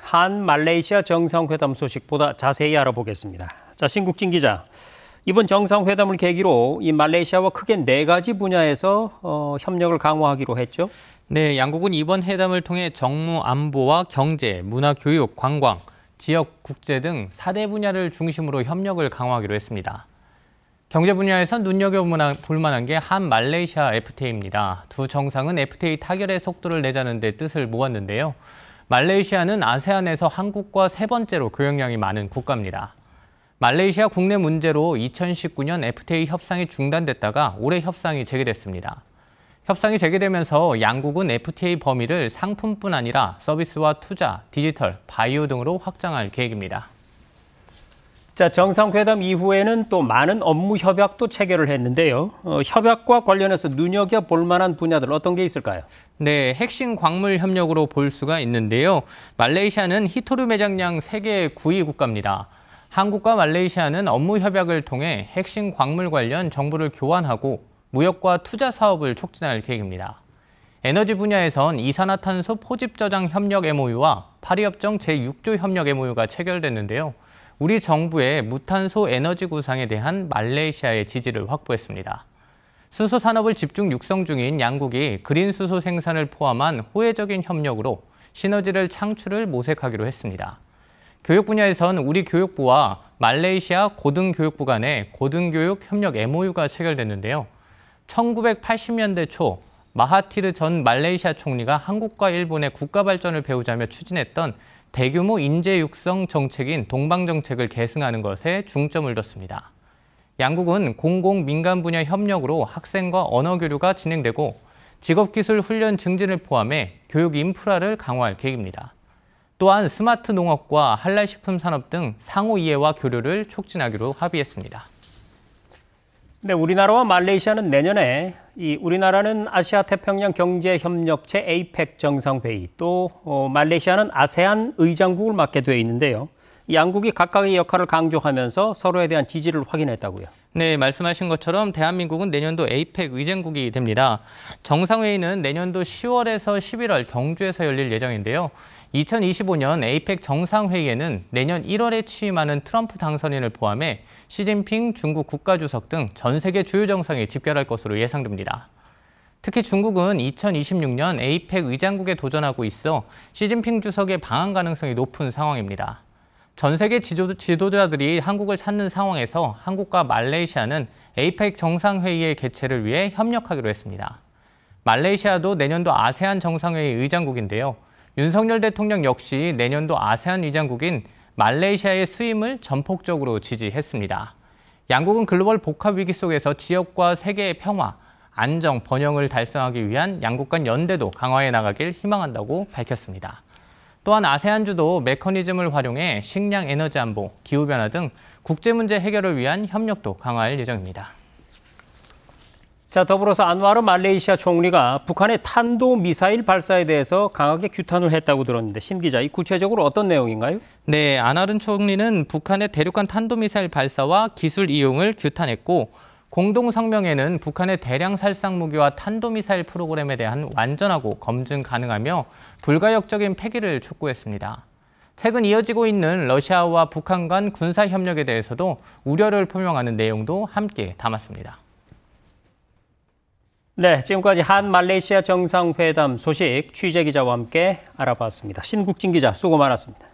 한 말레이시아 정상회담 소식보다 자세히 알아보겠습니다. 자, 신국진 기자. 이번 정상회담을 계기로 이 말레이시아와 크게 4가지 분야에서 협력을 강화하기로 했죠. 네, 양국은 이번 회담을 통해 정무, 안보와 경제, 문화, 교육, 관광, 지역, 국제 등 4대 분야를 중심으로 협력을 강화하기로 했습니다. 경제 분야에선 눈여겨볼 만한 게 한 말레이시아 FTA입니다. 두 정상은 FTA 타결의 속도를 내자는 데 뜻을 모았는데요. 말레이시아는 아세안에서 한국과 3번째로 교역량이 많은 국가입니다. 말레이시아 국내 문제로 2019년 FTA 협상이 중단됐다가 올해 협상이 재개됐습니다. 협상이 재개되면서 양국은 FTA 범위를 상품뿐 아니라 서비스와 투자, 디지털, 바이오 등으로 확장할 계획입니다. 자, 정상회담 이후에는 또 많은 업무 협약도 체결을 했는데요. 협약과 관련해서 눈여겨볼 만한 분야들 어떤 게 있을까요? 네, 핵심 광물 협력으로 볼 수가 있는데요. 말레이시아는 히토류 매장량 세계 9위 국가입니다. 한국과 말레이시아는 업무 협약을 통해 핵심 광물 관련 정보를 교환하고 무역과 투자 사업을 촉진할 계획입니다. 에너지 분야에선 이산화탄소 포집 저장 협력 MOU와 파리협정 제6조 협력 MOU가 체결됐는데요. 우리 정부의 무탄소 에너지 구상에 대한 말레이시아의 지지를 확보했습니다. 수소 산업을 집중 육성 중인 양국이 그린 수소 생산을 포함한 호혜적인 협력으로 시너지를 창출을 모색하기로 했습니다. 교육 분야에선 우리 교육부와 말레이시아 고등교육부 간의 고등교육 협력 MOU가 체결됐는데요. 1980년대 초 마하티르 전 말레이시아 총리가 한국과 일본의 국가 발전을 배우자며 추진했던 대규모 인재 육성 정책인 동방정책을 계승하는 것에 중점을 뒀습니다. 양국은 공공 민간 분야 협력으로 학생과 언어 교류가 진행되고 직업기술 훈련 증진을 포함해 교육 인프라를 강화할 계획입니다. 또한 스마트 농업과 한라식품 산업 등 상호 이해와 교류를 촉진하기로 합의했습니다. 네, 우리나라와 말레이시아는 내년에 우리나라는 아시아 태평양 경제협력체 APEC 정상회의, 또 말레이시아는 아세안 의장국을 맡게 돼 있는데요. 양국이 각각의 역할을 강조하면서 서로에 대한 지지를 확인했다고요. 네, 말씀하신 것처럼 대한민국은 내년도 APEC 의장국이 됩니다. 정상회의는 내년도 10월에서 11월 경주에서 열릴 예정인데요. 2025년 APEC 정상회의에는 내년 1월에 취임하는 트럼프 당선인을 포함해 시진핑 중국 국가주석 등 전 세계 주요 정상이 집결할 것으로 예상됩니다. 특히 중국은 2026년 APEC 의장국에 도전하고 있어 시진핑 주석의 방한 가능성이 높은 상황입니다. 전 세계 지도자들이 한국을 찾는 상황에서 한국과 말레이시아는 APEC 정상회의의 개최를 위해 협력하기로 했습니다. 말레이시아도 내년도 아세안 정상회의 의장국인데요. 윤석열 대통령 역시 내년도 아세안 의장국인 말레이시아의 수임을 전폭적으로 지지했습니다. 양국은 글로벌 복합 위기 속에서 지역과 세계의 평화, 안정, 번영을 달성하기 위한 양국 간 연대도 강화해 나가길 희망한다고 밝혔습니다. 또한 아세안주도 메커니즘을 활용해 식량 에너지 안보, 기후변화 등 국제 문제 해결을 위한 협력도 강화할 예정입니다. 자, 더불어서 안와르 말레이시아 총리가 북한의 탄도미사일 발사에 대해서 강하게 규탄을 했다고 들었는데 신 기자, 이 구체적으로 어떤 내용인가요? 네, 안와르 총리는 북한의 대륙간 탄도미사일 발사와 기술 이용을 규탄했고 공동 성명에는 북한의 대량 살상 무기와 탄도미사일 프로그램에 대한 완전하고 검증 가능하며 불가역적인 폐기를 촉구했습니다. 최근 이어지고 있는 러시아와 북한 간 군사 협력에 대해서도 우려를 표명하는 내용도 함께 담았습니다. 네, 지금까지 한 말레이시아 정상회담 소식 취재 기자와 함께 알아봤습니다. 신국진 기자, 수고 많았습니다.